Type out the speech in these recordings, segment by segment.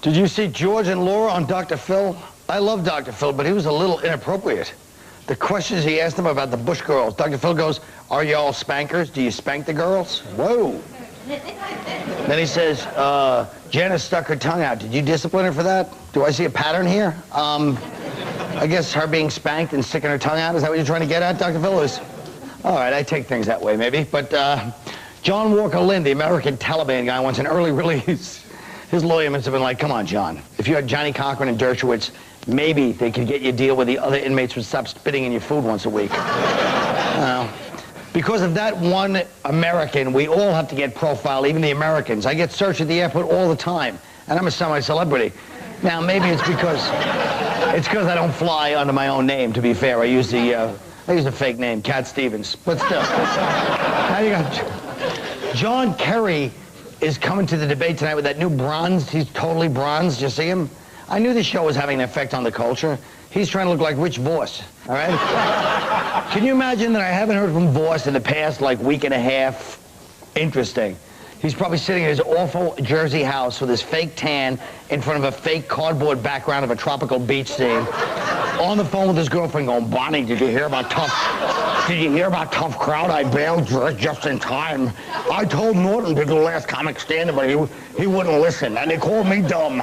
Did you see George and Laura on Dr. Phil? I love Dr. Phil, but he was a little inappropriate. The questions he asked them about the Bush girls. Dr. Phil goes, are you all spankers? Do you spank the girls? Whoa. Then he says, Janice stuck her tongue out. Did you discipline her for that? Do I see a pattern here? I guess her being spanked and sticking her tongue out, is that what you're trying to get at, Dr. Phil? All right, I take things that way, maybe. But John Walker Lynn, the American Taliban guy, wants an early release. His lawyer must have been like, come on, John. If you had Johnny Cochran and Dershowitz, maybe they could get you a deal where the other inmates would stop spitting in your food once a week. Because of that one American, we all have to get profiled, even the Americans. I get searched at the airport all the time, and I'm a semi-celebrity. Now, maybe it's because I don't fly under my own name, to be fair. I use a fake name, Cat Stevens. But still. Now you got John Kerry is coming to the debate tonight with that new bronze. He's totally bronzed. You see him? I knew this show was having an effect on the culture. He's trying to look like Rich Voss, all right? Can you imagine that I haven't heard from Voss in the past, like, week and a half? Interesting. He's probably sitting in his awful Jersey house with his fake tan in front of a fake cardboard background of a tropical beach scene, on the phone with his girlfriend going, Bonnie, did you hear about Tough Crowd? I bailed just in time. I told Norton to do the last comic stand-up, but he wouldn't listen, and they called me dumb.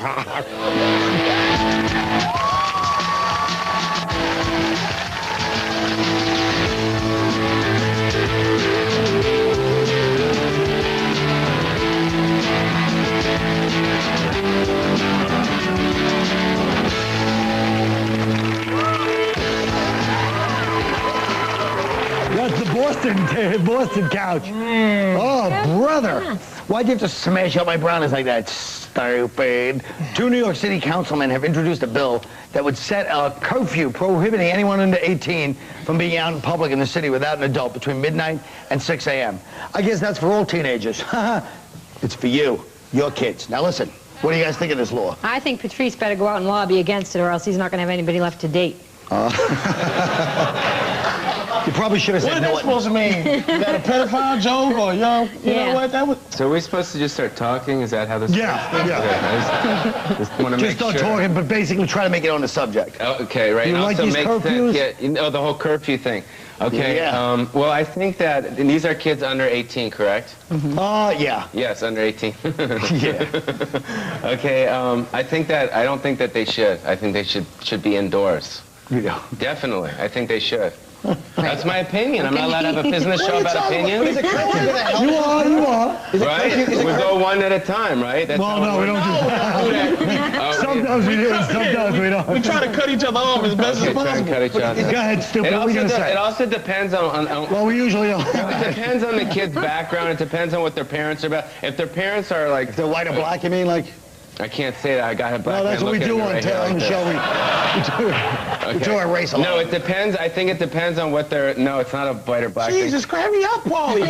Boston couch. Oh, brother. Why'd you have to smash up my brownies like that? Stupid. 2 New York City councilmen have introduced a bill that would set a curfew prohibiting anyone under 18 from being out in public in the city without an adult between midnight and 6 a.m. I guess that's for all teenagers. It's for you, your kids. Now listen, what do you guys think of this law? I think Patrice better go out and lobby against it, or else he's not going to have anybody left to date. You probably should have said no. What is that supposed to mean? Is that a pedophile joke or young? You know what? That would. So are we supposed to just start talking? Is that how this? Yeah. Okay, just want to make start talking, but basically try to make it on the subject. Oh, okay, right. Do you like these curfews? The whole curfew thing. Okay. Yeah. Well, I think that these are kids under 18, correct? Yeah. Yes, under 18. Yeah. Okay. I don't think that they should. I think they should be indoors. Yeah. Definitely. I think they should. That's my opinion. I'm not allowed to have a business show about opinions. You are. Right? We go one at a time, right? That's well, no, we don't do that. Sometimes we do, and sometimes we don't. We try to cut each other off as best as possible. Cut each other. Go ahead, stupid. What are you going to say? It also depends on well, we usually don't. It depends on the kid's background. It depends on what their parents are about. If their parents are like... If they're white or black, you mean, like... I can't say that. I got a black. No, that's what we do on the show. We do our race a lot. No, it depends. I think it depends on what they're... No, it's not a white or black thing. Jesus, cram me up, Pauly.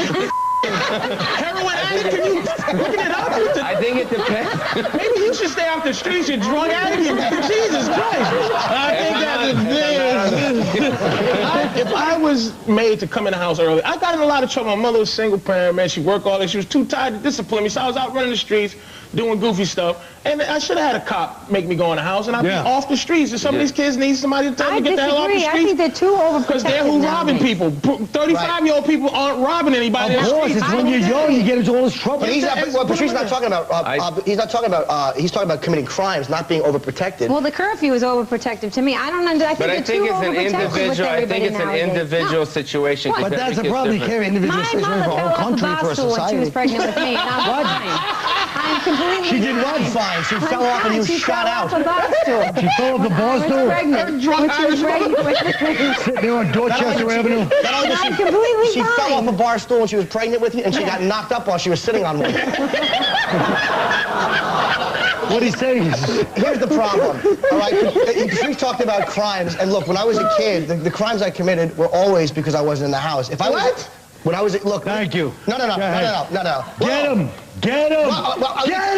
Heroin addict, can you look it up? I think it depends. Maybe you should stay off the streets, you drug addict. Jesus Christ. I think that's if I was made to come in the house early, I got in a lot of trouble. My mother was a single parent, man. She worked all day. She was too tired to discipline me, so I was out running the streets, doing goofy stuff. And I should have had a cop make me go in the house, and I'd be off the streets. And some of these kids need somebody to tell them to get the hell off the streets. I think they're too overprotected. Because they're who robbing people. 35-year-old people aren't robbing anybody. Of course, it's when you're young, you get into all this trouble. But he's not, well, Patrice is not talking about, he's talking about committing crimes, not being overprotected. Well, the curfew is overprotective to me. I don't understand. But I think it's an individual. I think it's an individual situation. But that's the problem. You can't individual situation for a whole country, for a society. She was pregnant with me, and I was fine. I'm completely She did what? Fine. She fell off and you shot out. She fell off the bar stool? Pregnant. She was pregnant with me. Sitting there on Dorchester Avenue. I'm completely She fell off a bar stool when she was pregnant with you, and she got knocked up while she was sitting on one. What he's saying is... Here's the problem, all right? Patrice talked about crimes, and look, when I was a kid, the crimes I committed were always because I wasn't in the house. If I was... When I was... Look... Thank you. No. Get him! Get him! Get him!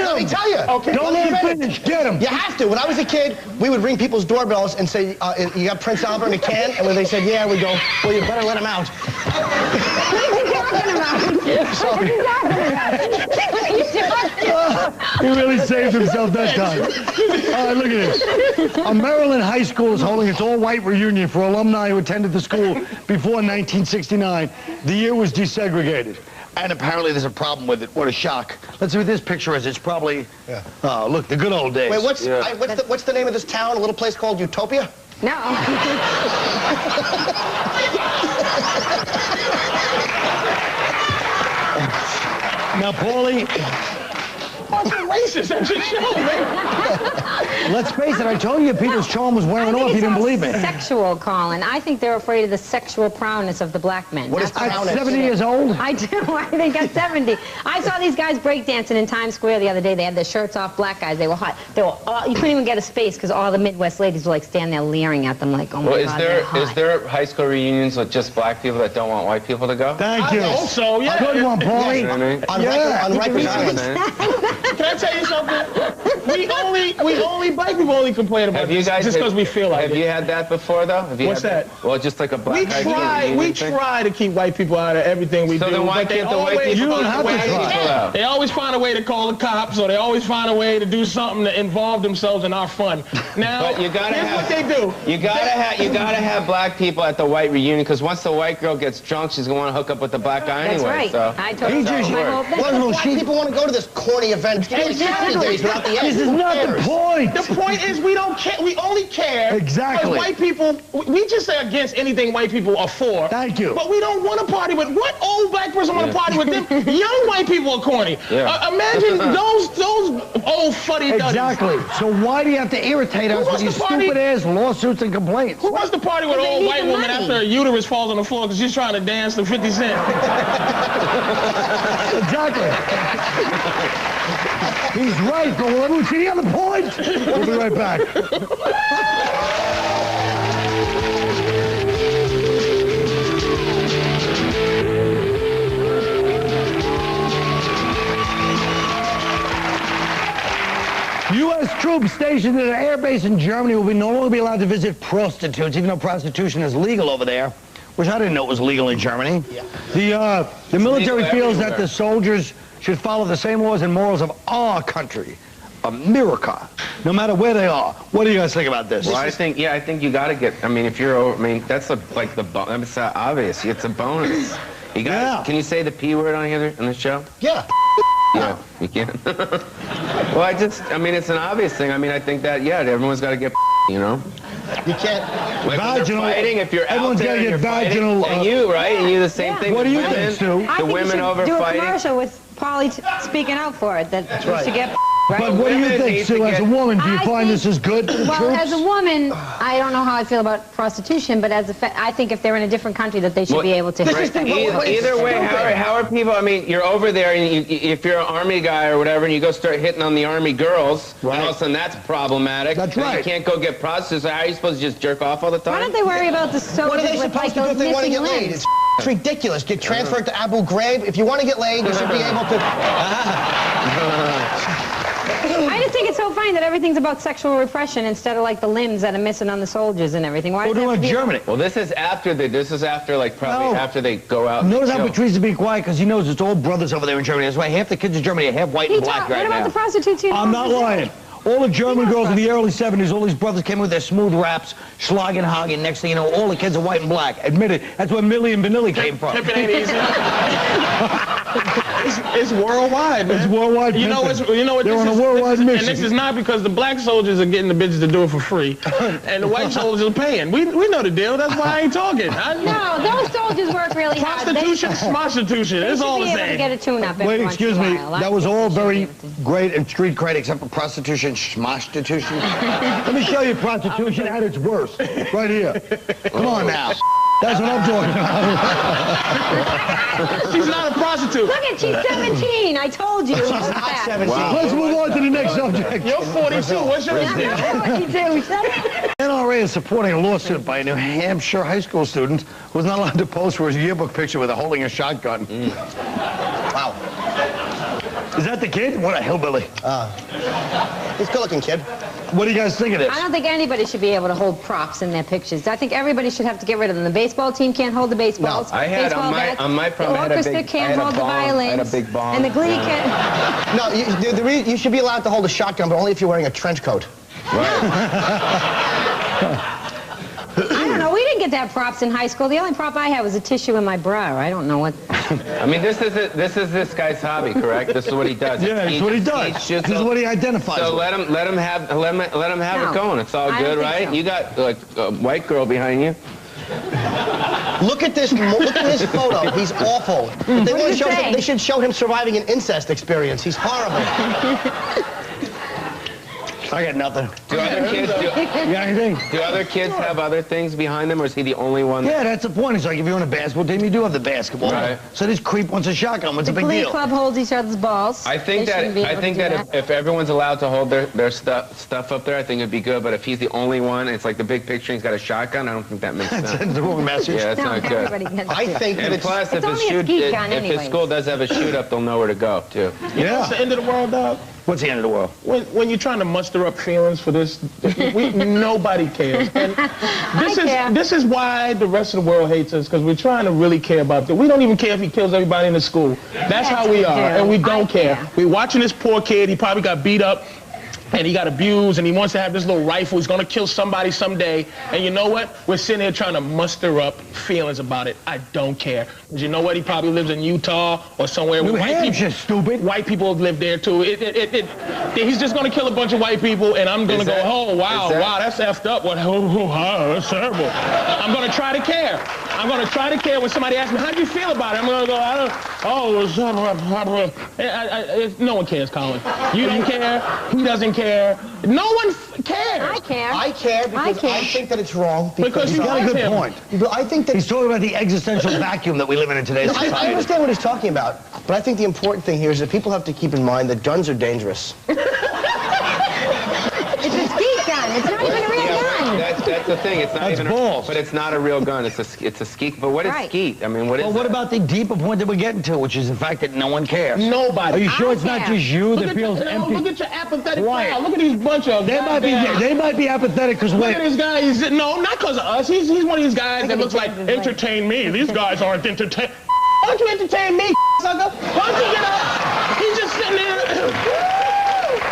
Let me tell you. Okay. Don't let him finish. Get him! You have to. When I was a kid, we would ring people's doorbells and say, you got Prince Albert in a can? And when they said, yeah, we go, well, you better let him out. What are you talking about? Yeah, sorry. What are you talking about? He really saved himself that time. All right, look at this. A Maryland high school is holding its all-white reunion for alumni who attended the school before 1969. The year was desegregated. And apparently there's a problem with it. What a shock. Let's see what this picture is. It's probably, oh, look, the good old days. Wait, what's the name of this town? A little place called Utopia? No. Now, Pauly, That's racist at your show, man. let's face it, I told you Peter's charm was wearing off. You didn't believe me. Sexual, Colin. I think they're afraid of the sexual prowess of the black men. What is At prowess? 70 years old? I do. I think at 70. I saw these guys breakdancing in Times Square the other day. They had their shirts off, black guys. They were hot. They were all, you couldn't even get a space because all the Midwest ladies were like standing there leering at them like, oh my Well, God, they're hot. is there high school reunions with just black people that don't want white people to go? Thank you. I hope so, yeah. Good one, Pauly. You know what I mean? On Rikers Island. Can I tell you something? Black people only complain about this just because we feel like Have it. you had that before, though? Have you What's had that? Well, just like a black high school reunion We thing? try to keep white people out of everything we So do. then why but they can't the white always people You don't find a have to way- try. They always find a way to call the cops, or they always find a way to do something to involve themselves in our fun. Now, But you gotta here's have, what they do. You gotta have black people at the white reunion because once the white girl gets drunk, she's gonna want to hook up with the black guy That's anyway. right. So. I told you just- my whole thing. Why people want to go to this corny event? It's Exactly. days without the end. This is not the point. The point is we don't care. We only care Exactly. because white people. We just say against anything white people are for. Thank you. But we don't want to party with what old black person want to party with them? Young white people are corny. Yeah. Imagine those old fuddy-duddies. Exactly. So why do you have to irritate us with wants these to party? stupid-ass lawsuits and complaints? Who wants to party with an They old need white the woman money. after her uterus falls on the floor because she's trying to dance to 50 Cent? Exactly. He's right, but will everyone see the other point? We'll be right back. U.S. troops stationed at an air base in Germany will no longer be allowed to visit prostitutes, even though prostitution is legal over there, which I didn't know was legal in Germany. Yeah. The military feels that the soldiers should follow the same laws and morals of our country, America, no matter where they are. What do you guys think about this? Well, I think you gotta get. I mean, if you're over, I mean, that's like the. It's obvious. It's a bonus. You got. Yeah. Can you say the P word on here in the show? Yeah. Yeah, you can. Well, I mean, it's an obvious thing. I mean, I think that, yeah, everyone's got to get, you know? You can't. Like when they're Vaginal- fighting, if you're out everyone's there gotta and get you're fighting, vaginal, and you, right? And you the same thing. What with do you women, think, Stu? I The think women you over should do a fighting. commercial with Pauly speaking out for it, that you should get right? But what do you Women think, need Sue, to as a get- woman? Do you I find think- this is good for the Well, troops? as a woman, I don't know how I feel about prostitution, but as I think if they're in a different country, that they should be able to. This is the- Either way, how are people? I mean, you're over there, and if you're an army guy or whatever, and you go start hitting on the army girls, Right. and all of a sudden that's problematic. That's Then right. You can't go get prostitutes. How are you supposed to just jerk off all the time? Why don't they worry about the What are soldiers they with supposed like to do those if they want to missing get laid? limbs? It's ridiculous. Get transferred to Abu Ghraib. If you want to get laid, you should be able to. I just think it's so funny that everything's about sexual repression instead of like the limbs that are missing on the soldiers and everything. Why We're does it have doing to be- Germany. Well, this is after like probably No. after they go out. Notice and how chill. Patrice is being quiet because he knows it's all brothers over there in Germany. That's why half the kids in Germany are half white He and black talk- right what about now. the prostitutes? I'm not lying. All the German girls in the early 70s, all these brothers came in with their smooth raps, schlagen, hagen. Next thing you know, all the kids are white and black. Admit it. That's where Millie and Vanilli came from. Pimping ain't easy. It's worldwide, man. It's worldwide You know what? They're This on a is- worldwide this is- mission. And this is not because the black soldiers are getting the bitches to do it for free, and the white soldiers are paying. We know the deal. That's why I ain't talking. No, those soldiers work really hard. Prostitution, smostitution. They It's should all be the able to same. get a tune-up every Wait, once excuse in a me. while. I That was think all they should very be able to. great and street cred, except for prostitution, schmostitution. Let me show you prostitution at its worst. Right here. Come on now. That's what I'm talking about. She's not a prostitute. Look at, she's 17. I told you. She's Not 17. Let's move on to the next subject. You're 42. What's your age? 42. NRA is supporting a lawsuit by a New Hampshire high school student who was not allowed to pose for his yearbook picture with holding a shotgun. Wow. Is that the kid? What a hillbilly. He's a good-looking kid. What do you guys think of this? I don't think anybody should be able to hold props in their pictures. I think everybody should have to get rid of them. The baseball team can't hold the baseballs. I had baseball bats. on my prom, The orchestra can't hold the violins. I had a big bong. And the glee can't. No, you should be allowed to hold a shotgun, but only if you're wearing a trench coat. I don't know. We didn't get that props in high school. The only prop I had was a tissue in my bra. I don't know what. I mean, this is this guy's hobby, correct? This is what he does. Yeah, it's what he does. This is what he identifies. So with. let him have it going. It's all good, right? So. You got like a white girl behind you. Look at this photo. He's awful. They should show him surviving an incest experience. He's horrible. I got nothing. Do other kids You got anything? do other kids have other things behind them, or is he the only one? Yeah, that's the point. It's like if you're on a basketball team, you do have the basketball. Right. So this creep wants a shotgun. What's The the big glee deal? club holds each other's balls. I think They shouldn't be able to do that. if everyone's allowed to hold their stuff up there, I think it'd be good. But if he's the only one, it's like the big picture, and he's got a shotgun. I don't think that makes sense. That's the wrong message. Yeah, that's No, not everybody good. gets I it. think that And it's... plus, It's only a ski gun if his anyways. school does have a shoot up, they'll know where to go too. It's the end of the world, dog. What's the end of the world? When you're trying to muster up feelings for this, nobody cares. And this is why the rest of the world hates us, because we're trying to really care about it. We don't even care if he kills everybody in the school. That's how we are, and we don't care. We're watching this poor kid. He probably got beat up, and he got abused, and he wants to have this little rifle. He's going to kill somebody someday. And you know what? We're sitting here trying to muster up feelings about it. I don't care. Because you know what? He probably lives in Utah or somewhere. New where Hampshire, stupid. White people live there, too. He's just going to kill a bunch of white people, and I'm going to go, oh, wow, that's effed up. What? Oh, that's terrible. I'm going to try to care. I'm going to try to care when somebody asks me, how do you feel about it? I'm going to go, no one cares, Colin. You don't care. He doesn't care. No one cares. I care. I care because I think that it's wrong. Because He's got a good point. I think that... He's talking about the existential vacuum that we live in today's society. I understand what he's talking about, but I think the important thing here is that people have to keep in mind that guns are dangerous. It's a ski gun. It's not even a real gun. That's the thing. It's not That's even balls. but it's not a real gun. It's a skeet. But what is Right. skeet? I mean, what is Well, what that? about the deeper point that we're getting to, which is the fact that no one cares? Nobody. Are you sure I it's not care. just you Look that at feels empty? Look at your apathetic Quiet. crowd. Look at these bunch of They might be apathetic because Look we're... at this guy. No, not because of us. He's one of these guys that looks like, entertain me. These guys aren't entertain. Why don't you entertain me, sucker? Why don't you get up? He's just sitting there.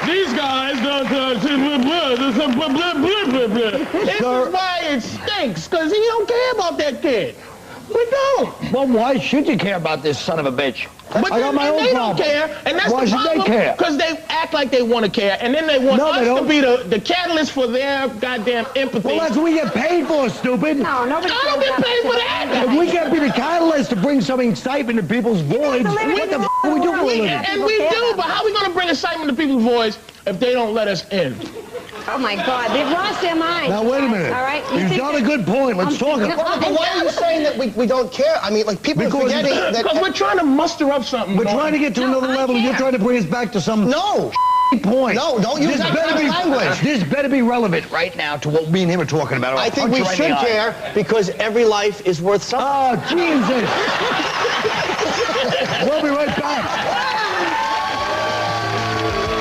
These guys don't... This is why it stinks, because he don't care about that kid. We don't. Well, why should you care about this son of a bitch? But I got my own they problem. don't care, and that's Why the should they problem, care? because they act like they want to care, and then they want No, they us to don't. be the catalyst for their goddamn empathy. Well, that's what we get paid for, stupid. No, nobody I don't cares get about paid for this. that. If we can't be the catalyst to bring some excitement to people's voids, live in what the the f*** are we doing for a living? And we do, but how are we going to bring excitement to people's voice if they don't let us in? Oh, my God. They've lost their minds. Now, wait a minute. All right? You've got a good point. Let's talk about it. But why are you saying that we don't care? I mean, like, people are forgetting that... Because we're trying to muster up something. We're trying to get to another I level, and you're care. trying to bring us back to some No! point. No, don't use that kind of language. This better be relevant right now to what me and him are talking about. or I'll I think punch we you right in should the eye. care because every life is worth something. Oh, Jesus. We'll be right back.